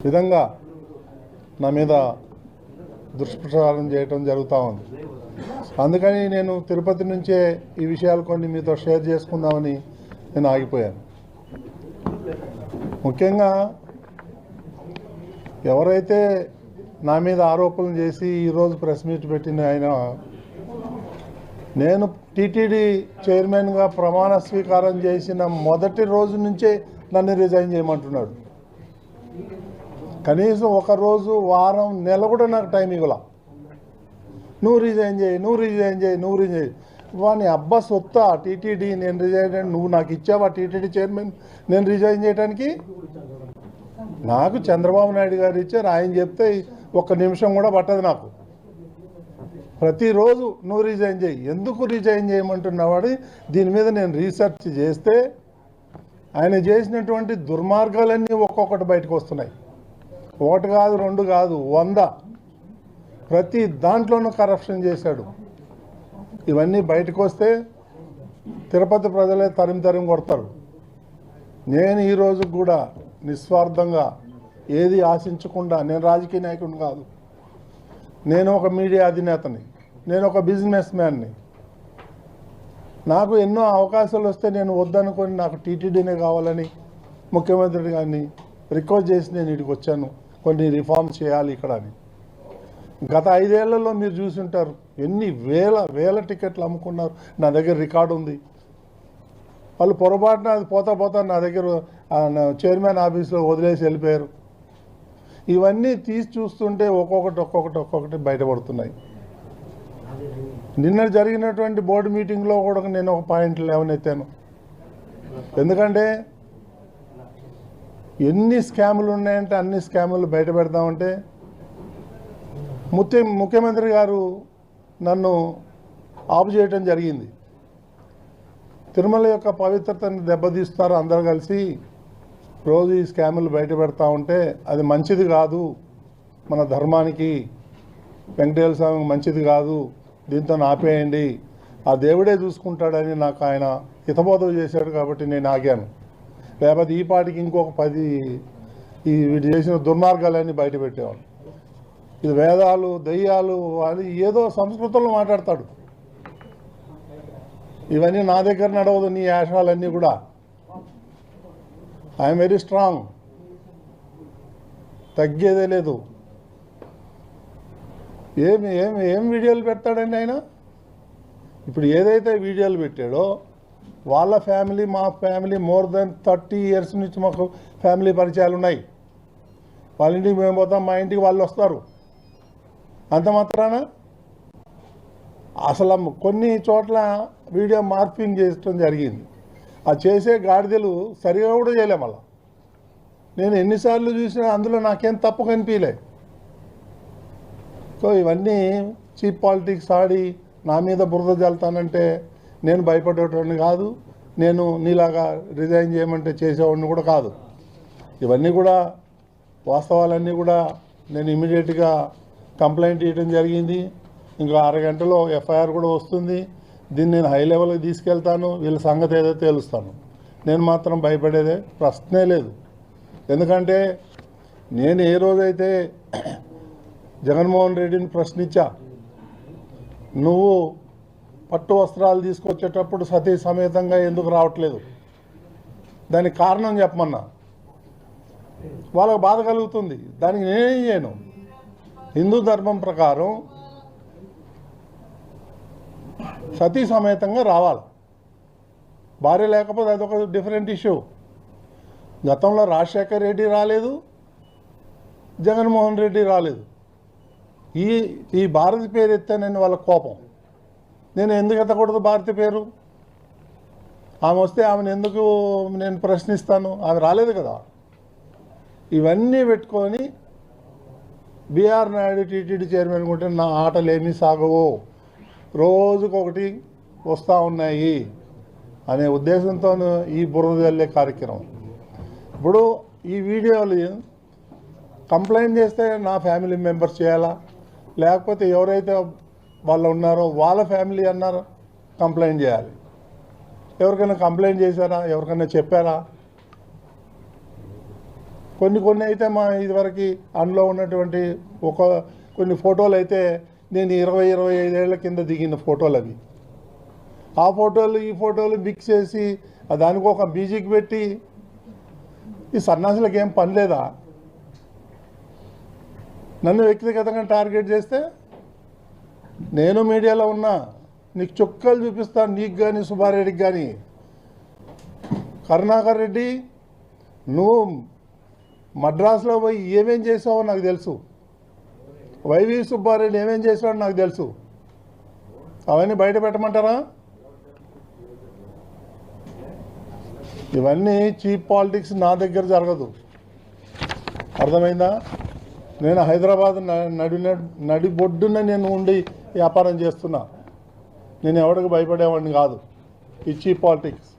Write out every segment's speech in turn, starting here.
విధంగా నా మీద దుష్ప్రచారం చేయటం జరుగుతూ ఉంది. అందుకని నేను తిరుపతి నుంచే ఈ విషయాలు కొన్ని మీతో షేర్ చేసుకుందామని నేను ఆగిపోయాను. ముఖ్యంగా ఎవరైతే నా మీద ఆరోపణలు చేసి ఈరోజు ప్రెస్ మీట్ పెట్టిన ఆయన, నేను టీటీడీ చైర్మన్గా ప్రమాణ స్వీకారం చేసిన మొదటి రోజు నుంచే నన్ను రిజైన్ చేయమంటున్నాడు. కనీసం ఒకరోజు, వారం, నెల కూడా నాకు టైం ఇవ్వాల. నువ్వు రిజైన్ చేయి. వాని అబ్బా సొత్తా టీటీడీ, నేను రిజైన్, నువ్వు నాకు ఇచ్చావా టీటీడీ చైర్మన్ నేను రిజైన్ చేయడానికి? నాకు చంద్రబాబు నాయుడు గారు ఇచ్చారు, ఆయన చెప్తే ఒక్క నిమిషం కూడా పట్టదు నాకు. ప్రతిరోజు నువ్వు రిజైన్ చేయి. ఎందుకు రిజైన్ చేయమంటున్నావాడు? దీని మీద నేను రీసెర్చ్ చేస్తే ఆయన చేసినటువంటి దుర్మార్గాలన్నీ ఒక్కొక్కటి బయటకు వస్తున్నాయి. ఒకటి కాదు, రెండు కాదు, 100. ప్రతి దాంట్లోనూ కరప్షన్ చేశాడు. ఇవన్నీ బయటకు వస్తే తిరుపతి ప్రజలే తరిమి కొడతారు. నేను ఈరోజు కూడా నిస్వార్థంగా ఏది ఆశించకుండా, నేను రాజకీయ నాయకుడిని కాదు, నేను ఒక మీడియా అధినేతని, నేను ఒక బిజినెస్ మ్యాన్ని. నాకు ఎన్నో అవకాశాలు వస్తే నేను వద్దనుకొని నాకు టీటీడీనే కావాలని ముఖ్యమంత్రి గారిని రిక్వెస్ట్ చేసి నేను ఇక్కడికి వచ్చాను. కొన్ని రిఫార్మ్స్ చేయాలి ఇక్కడ అని. గత 5 ఏళ్లలో మీరు చూసుంటారు ఎన్ని వేల టికెట్లు అమ్ముకున్నారు. నా దగ్గర రికార్డు ఉంది. వాళ్ళు పొరపాటున అది పోతా నా దగ్గర చైర్మన్ ఆఫీస్లో వదిలేసి వెళ్ళిపోయారు. ఇవన్నీ తీసి చూస్తుంటే ఒక్కొక్కటి బయటపడుతున్నాయి. నిన్న జరిగినటువంటి బోర్డు మీటింగ్లో కూడా నేను ఒక పాయింట్ లేవనెత్తాను. ఎందుకంటే ఎన్ని స్కాములు ఉన్నాయంటే అన్ని స్కాములు బయట పెడదామంటే ముఖ్యమంత్రి గారు నన్ను ఆపు చేయటం జరిగింది. తిరుమల యొక్క పవిత్రతను దెబ్బతీస్తారు అందరూ కలిసి రోజు ఈ స్కాములు బయట పెడతా ఉంటే అది మంచిది కాదు, మన ధర్మానికి, వెంకటేశ్వర స్వామికి మంచిది కాదు, దీంతో ఆపేయండి, ఆ దేవుడే చూసుకుంటాడని నాకు ఆయన హితబోధ చేశాడు. కాబట్టి నేను ఆగాను. లేకపోతే ఈ పాటికి ఇంకొక 10 వీడు చేసిన దుర్మార్గాలన్నీ బయట పెట్టేవాడు. ఇది వేదాలు, దయ్యాలు అని ఏదో సంస్కృతంలో మాట్లాడతాడు. ఇవన్నీ నా దగ్గర నడవదు. నీ యాశాలన్నీ కూడా ఐఎమ్ వెరీ స్ట్రాంగ్, తగ్గేదే లేదు. ఏం వీడియోలు పెడతాడండి ఆయన? ఇప్పుడు ఏదైతే వీడియోలు పెట్టాడో వాళ్ళ ఫ్యామిలీ, మా ఫ్యామిలీ మోర్ దెన్ 30 years నుంచి మాకు ఫ్యామిలీ పరిచయాలు ఉన్నాయి. వాళ్ళ ఇంటికి మేము పోతాం, మా ఇంటికి వాళ్ళు వస్తారు. అంత మాత్రాన అసలు కొన్ని చోట్ల వీడియో మార్పింగ్ చేయడం జరిగింది. ఆ చేసే గాడిదలు సరిగా కూడా చేయలే. మళ్ళా నేను ఎన్నిసార్లు చూసినా అందులో నాకేం తప్పు కనిపించలే. సో ఇవన్నీ చీప్ పాలిటిక్స్ ఆడి నా మీద బురద జల్తానంటే నేను భయపడేటోడిని కాదు. నేను నీలాగా రిజైన్ చేయమంటే చేసేవాడిని కూడా కాదు. ఇవన్నీ కూడా వాస్తవాలన్నీ కూడా నేను ఇమీడియట్గా కంప్లైంట్ ఇవ్వడం జరిగింది. ఇంకో 6 గంటలో ఎఫ్ఐఆర్ కూడా వస్తుంది. దీన్ని నేను హై లెవెల్కి తీసుకెళ్తాను. వీళ్ళ సంగతి ఏదో తేలుస్తాను. నేను మాత్రం భయపడేదే ప్రశ్నే లేదు. ఎందుకంటే నేను ఏ రోజైతే జగన్మోహన్ రెడ్డిని ప్రశ్నించా, నువ్వు పట్టు వస్త్రాలు తీసుకొచ్చేటప్పుడు సతీ సమేతంగా ఎందుకు రావట్లేదు, దానికి కారణం చెప్పమన్నా. వాళ్ళకు బాధ కలుగుతుంది. దానికి నేనేం చేయను. హిందూ ధర్మం ప్రకారం సతీ సమేతంగా రావాలి. భార్య లేకపోతే అదొక డిఫరెంట్ ఇష్యూ. గతంలో రాజశేఖర రెడ్డి రాలేదు, జగన్మోహన్ రెడ్డి రాలేదు. ఈ భారతి పేరు ఎత్తానని వాళ్ళ కోపం. నేను ఎందుకు ఎత్తకూడదు భారతి పేరు? ఆమె వస్తే ఆమెను ఎందుకు నేను ప్రశ్నిస్తాను? ఆమె రాలేదు కదా. ఇవన్నీ పెట్టుకొని బీఆర్ నాయుడు టీటీడీ చైర్మన్ ఉంటే నా ఆటలు ఏమీ సాగవు, రోజుకొకటి వస్తూ ఉన్నాయి అనే ఉద్దేశంతో ఈ బురద జల్లే కార్యక్రమం. ఇప్పుడు ఈ వీడియోలు కంప్లైంట్ చేస్తే నా ఫ్యామిలీ మెంబర్స్ చేయాలా, లేకపోతే ఎవరైతే వాళ్ళు ఉన్నారో వాళ్ళ ఫ్యామిలీ అన్నారో కంప్లైంట్ చేయాలి. ఎవరికైనా కంప్లైంట్ చేశారా? ఎవరికైనా చెప్పారా? కొన్ని అయితే మా ఇదివరకు అందులో ఉన్నటువంటి కొన్ని ఫోటోలు అయితే నేను 20-25 ఏళ్ల కింద దిగిన ఫోటోలు అవి. ఆ ఫోటోలు ఈ ఫోటోలు మిక్స్ చేసి దానికి ఒక మ్యూజిక్ పెట్టి ఈ సన్నాసులకు ఏం పని లేదా? నన్ను వ్యక్తిగతంగా టార్గెట్ చేస్తే నేను మీడియాలో ఉన్నా, నీకు చుక్కలు చూపిస్తాను, నీకు కానీ సుబ్బారెడ్డికి కానీ. కరుణాకర్ రెడ్డి, నువ్వు మద్రాసులో పోయి ఏమేం చేసావో నాకు తెలుసు. వైవి సుబ్బారెడ్డి ఏమేం చేసావో నాకు తెలుసు. అవన్నీ బయట పెట్టమంటారా? ఇవన్నీ చీప్ పాలిటిక్స్ నా దగ్గర జరగదు, అర్థమైందా? నేను హైదరాబాద్ నడిబొడ్డున నేను ఉండి వ్యాపారం చేస్తున్నా. నేను ఎవరికి భయపడేవాడిని కాదు. ఈ చీప్ పాలిటిక్స్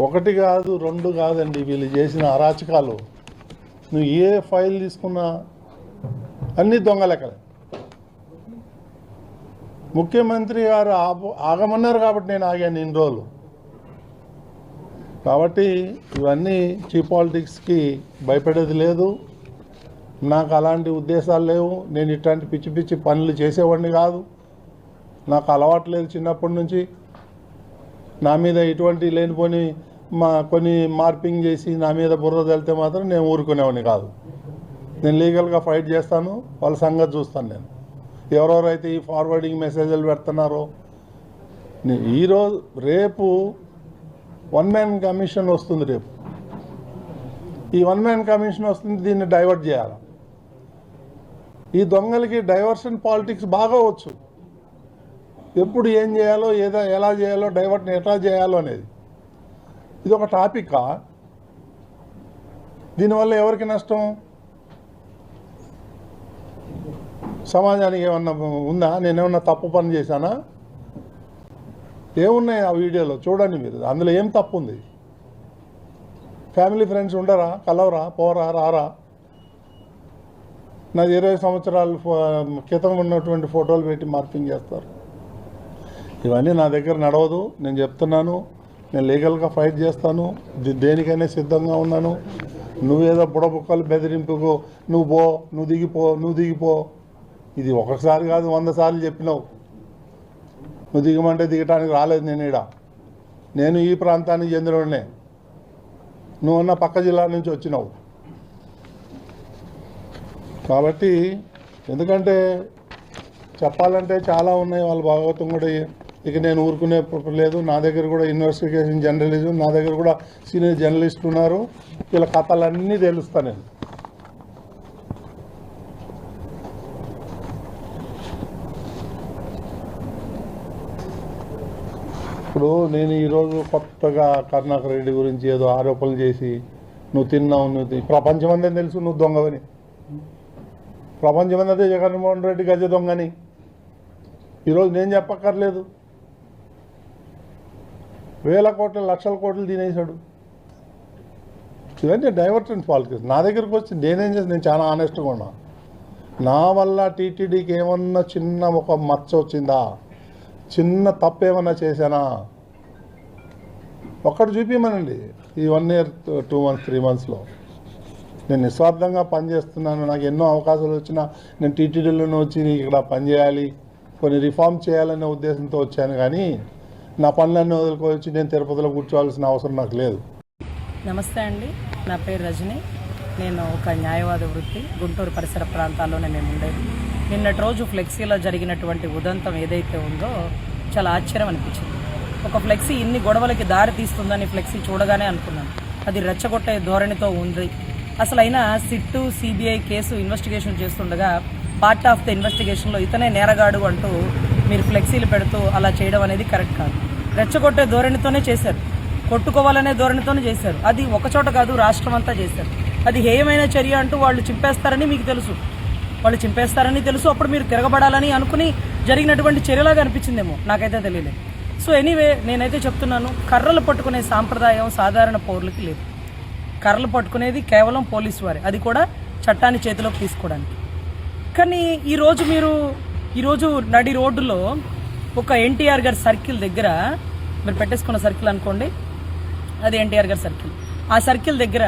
1 కాదు 2 కాదండి వీళ్ళు చేసిన అరాచకాలు. నువ్వు ఏ ఫైల్ తీసుకున్నా అన్ని దొంగ లెక్కలే. ముఖ్యమంత్రి గారు ఆగమన్నారు కాబట్టి నేను ఆగాను ఇన్ని రోజులు. కాబట్టి ఇవన్నీ చీప్ పాలిటిక్స్కి భయపడేది లేదు. నాకు అలాంటి ఉద్దేశాలు లేవు. నేను ఇట్లాంటి పిచ్చి పిచ్చి పనులు చేసేవాడిని కాదు. నాకు అలవాటు లేదు చిన్నప్పటి నుంచి. నా మీద ఇటువంటి లేనిపోని కొన్ని మార్పింగ్ చేసి నా మీద బుర్ర తేలితే మాత్రం నేను ఊరుకునేవాడిని కాదు. నేను లీగల్గా ఫైట్ చేస్తాను, వాళ్ళ సంగతి చూస్తాను. నేను ఎవరెవరైతే ఈ ఫార్వర్డింగ్ మెసేజ్లు పెడుతున్నారో, రేపు 1 మ్యాన్ కమిషన్ వస్తుంది. రేపు ఈ 1 మ్యాన్ కమిషన్ వస్తుంది, దీన్ని డైవర్ట్ చేయాలి. ఈ దొంగలకి డైవర్షన్ పాలిటిక్స్ బాగా వచ్చు. ఎప్పుడు ఏం చేయాలో, ఎలా చేయాలో, డైవర్ట్ ఎట్లా చేయాలో అనేది. ఇది ఒక టాపికా? దీనివల్ల ఎవరికి నష్టం? సమాజానికి ఏమన్నా ఉందా? నేనేమన్నా తప్పు పని చేశానా? ఏమున్నాయి ఆ వీడియోలో చూడండి మీరు. అందులో ఏం తప్పు ఉంది? ఫ్యామిలీ ఫ్రెండ్స్ ఉండరా? కలవరా? పోరా? రారా? నాది 20 సంవత్సరాల క్రితం ఉన్నటువంటి ఫోటోలు పెట్టి మార్పింగ్ చేస్తారు. ఇవన్నీ నా దగ్గర నడవదు. నేను చెప్తున్నాను, నేను లీగల్గా ఫైట్ చేస్తాను. దేనికైనా సిద్ధంగా ఉన్నాను. నువ్వేదో బుడబుక్కలు బెదిరింపుకో, నువ్వు దిగిపో. ఇది ఒకసారి కాదు 100 సార్లు చెప్పినావు. నువ్వు దిగమంటే దిగటానికి రాలేదు. నేను ఈ ప్రాంతానికి చెందినోడినే. నువ్వన్న పక్క జిల్లా నుంచి వచ్చినావు. కాబట్టి ఎందుకంటే చెప్పాలంటే చాలా ఉన్నాయి. వాళ్ళ భాగవతం కూడా ఇక నేను ఊరుకునే లేదు. నా దగ్గర కూడా ఇన్వెస్టిగేషన్ జర్నలిజం, నా దగ్గర కూడా సీనియర్ జర్నలిస్టులు ఉన్నారు. వీళ్ళ కథలన్నీ తెలుస్తాను నేను. ఇప్పుడు నేను ఈరోజు కొత్తగా కరుణాకర్ రెడ్డి గురించి ఏదో ఆరోపణలు చేసి నువ్వు తిన్నావు, ప్రపంచమంతా తెలుసు నువ్వు దొంగవని. ప్రపంచమంతా జగన్మోహన్ రెడ్డి గజ దొంగని ఈరోజు నేను చెప్పక్కర్లేదు. 1000 కోట్లు 1,00,000 కోట్లు తినేశాడు. ఇవన్నీ డైవర్షన్ పాలిటిక్స్. నా దగ్గరకు వచ్చి నేనేం చేసి, నేను చాలా ఆనెస్ట్గా ఉన్నా. నా వల్ల టీటీడీకి ఏమన్నా చిన్న ఒక మచ్చ వచ్చిందా? చిన్న తప్పు ఏమన్నా చేశానా? ఒక్కటి చూపించమనండి. ఈ 1 year 2 months 3 monthsలో నేను నిస్వార్థంగా పనిచేస్తున్నాను. నాకు ఎన్నో అవకాశాలు వచ్చినా నేను టీటీడీలోనే వచ్చి ఇక్కడ పనిచేయాలి, కొన్ని రిఫార్మ్ చేయాలనే ఉద్దేశంతో వచ్చాను. కానీ నా పనులన్నీ వదులుకోవచ్చు నేను తిరుపతిలో కూర్చోవాల్సిన అవసరం నాకు లేదు. నమస్తే అండి, నా పేరు రజని. నేను ఒక న్యాయవాద వృత్తి, గుంటూరు పరిసర ప్రాంతాల్లోనే మేము ఉండేది. నిన్నటి రోజు ఫ్లెక్సీలో జరిగినటువంటి ఉదంతం ఏదైతే ఉందో చాలా ఆశ్చర్యం అనిపించింది. ఒక ఫ్లెక్సీ ఇన్ని గొడవలకి దారి తీస్తుందని ఫ్లెక్సీ చూడగానే అనుకున్నాను. అది రెచ్చగొట్టే ధోరణితో ఉంది. అసలు అయినా సిట్టు సిబిఐ కేసు ఇన్వెస్టిగేషన్ చేస్తుండగా పార్ట్ ఆఫ్ ద ఇన్వెస్టిగేషన్లో ఇతనే నేరగాడు అంటూ మీరు ఫ్లెక్సీలు పెడుతూ అలా చేయడం అనేది కరెక్ట్ కాదు. రెచ్చగొట్టే ధోరణితోనే చేశారు, కొట్టుకోవాలనే ధోరణితోనే చేశారు. అది ఒకచోట కాదు, రాష్ట్రం అంతా చేశారు. అది హేయమైన చర్య అంటూ వాళ్ళు చింపేస్తారని మీకు తెలుసు, వాళ్ళు చింపేస్తారని తెలుసు. అప్పుడు మీరు తిరగబడాలని అనుకుని జరిగినటువంటి చర్యలాగా అనిపించిందేమో, నాకైతే తెలియలేదు. సో ఎనీవే, నేనైతే చెప్తున్నాను, కర్రలు పట్టుకునే సాంప్రదాయం సాధారణ పౌరులకి లేదు. కర్రలు పట్టుకునేది కేవలం పోలీసు వారే, అది కూడా చట్టాన్ని చేతిలోకి తీసుకోవడానికి. కానీ ఈరోజు నడి రోడ్డులో ఒక ఎన్టీఆర్ గారి సర్కిల్ దగ్గర, మీరు పెట్టేసుకున్న సర్కిల్ అనుకోండి, అది ఎన్టీఆర్ గారి సర్కిల్. ఆ సర్కిల్ దగ్గర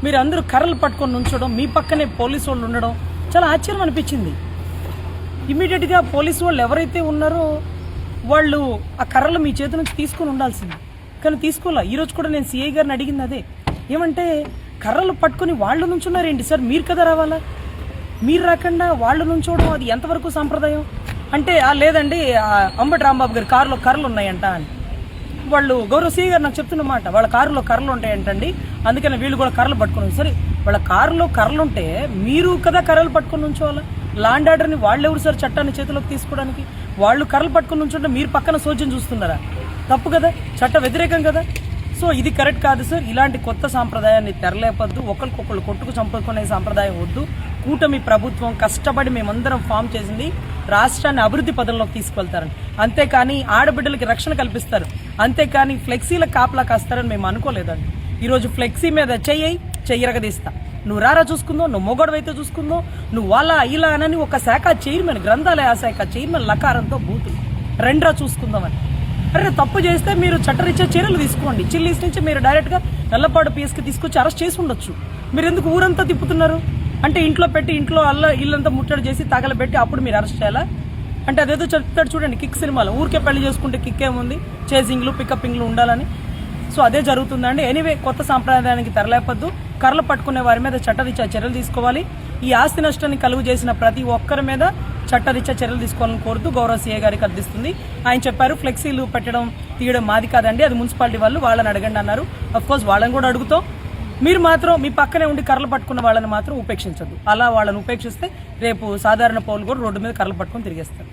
మీరు అందరూ కర్రలు పట్టుకొని నుంచోవడం, మీ పక్కనే పోలీసు వాళ్ళు ఉండడం చాలా ఆశ్చర్యం అనిపించింది. ఇమీడియట్గా పోలీసు వాళ్ళు ఎవరైతే ఉన్నారో వాళ్ళు ఆ కర్రలు మీ చేతి నుంచి తీసుకొని ఉండాల్సింది, కానీ తీసుకోలే. ఈరోజు కూడా నేను సిఐ గారిని అడిగింది అదే, ఏమంటే కర్రలు పట్టుకొని వాళ్ళు నుంచున్నారేంటి సార్, మీరు కదా రావాలా, మీరు రాకుండా వాళ్ళు నుంచోవడం అది ఎంతవరకు సాంప్రదాయం అంటే, లేదండి అంబటి రాంబాబు గారి కారులో కర్రలు ఉన్నాయంట అని వాళ్ళు గౌరవ సిఐ గారు నాకు చెప్తున్నమాట. వాళ్ళ కారులో కర్రలు ఉంటాయంటండి, అందుకని వీళ్ళు కూడా కర్రలు పట్టుకుని. సరే, వాళ్ళ కారులో కర్రలు ఉంటే మీరు కదా కర్రలు పట్టుకొని ఉంచోవాలా? లాండ్ ఆర్డర్ని వాళ్ళు ఎవరు సార్ చట్టాన్ని చేతిలోకి తీసుకోవడానికి? వాళ్ళు కర్రలు పట్టుకొని ఉంచుంటే మీరు పక్కన సోద్యం చూస్తున్నారా? తప్పు కదా, చట్ట వ్యతిరేకం కదా. సో ఇది కరెక్ట్ కాదు సార్. ఇలాంటి కొత్త సాంప్రదాయాన్ని తెరలేపద్దు, ఒకరికొకళ్ళు కొట్టుకు చంపుకునే సాంప్రదాయం వద్దు. కూటమి ప్రభుత్వం కష్టపడి మేమందరం ఫామ్ చేసింది రాష్ట్రాన్ని అభివృద్ధి పదంలోకి తీసుకెళ్తారని, అంతేకాని ఆడబిడ్డలకి రక్షణ కల్పిస్తారు, అంతేకాని ఫ్లెక్సీల కాపలా కాస్తారని మేము అనుకోలేదండి. ఈరోజు ఫ్లెక్సీ మీద చెయ్యరగదీస్తా, నువ్వు రారా చూసుకుందో, నువ్వు మొగడవైతే చూసుకుందో, నువ్వు వాళ్ళ ఇలా అని ఒక శాఖ చైర్మన్, గ్రంథాలయ శాఖ చైర్మన్ లకారంతో బూతులు రెండ్రా చూసుకుందామని. అరే తప్పు చేస్తే మీరు చట్టరీత్యా చర్యలు తీసుకోండి. చిల్లీస్ నుంచి మీరు డైరెక్ట్గా నల్లపాడు పిఎస్కి తీసుకొచ్చి అరెస్ట్ చేసి ఉండొచ్చు. మీరు ఎందుకు ఊరంతా తిప్పుతున్నారు? అంటే ఇంట్లో పెట్టి ఇంట్లో ఇల్లంతా ముట్టడి చేసి తగలబెట్టి అప్పుడు మీరు అరెస్ట్ చేయాలా? అంటే అదేదో చెప్తాడు చూడండి కిక్ సినిమాలో, ఊరికే పెళ్లి చేసుకుంటే కిక్ ఏముంది, చేసింగ్లు పికప్పింగ్లు ఉండాలని. సో అదే జరుగుతుందండి. ఎనీవే, కొత్త సాంప్రదాయానికి తెరలేపద్దు, కర్రలు పట్టుకునే వారి మీద చట్టరీత్యా చర్యలు తీసుకోవాలి. ఈ ఆస్తి నష్టాన్ని కలుగు చేసిన ప్రతి ఒక్కరి మీద చట్టరీత్యా చర్యలు తీసుకోవాలని కోరుతూ గౌరవ సీఏ గారికి అర్థిస్తుంది. ఆయన చెప్పారు ఫ్లెక్సీలు పెట్టడం తీయడం మాది కాదండి, అది మున్సిపాలిటీ వాళ్ళని అడగండి అన్నారు. అఫ్కోర్స్ వాళ్ళని కూడా అడుగుతాం. మీరు మాత్రం మీ పక్కనే ఉండి కర్రలు పట్టుకున్న వాళ్ళని మాత్రం ఉపేక్షించద్దు. అలా వాళ్ళని ఉపేక్షిస్తే రేపు సాధారణ పౌరులు కూడా రోడ్డు మీద కర్రలు పట్టుకొని తిరిగేస్తారు.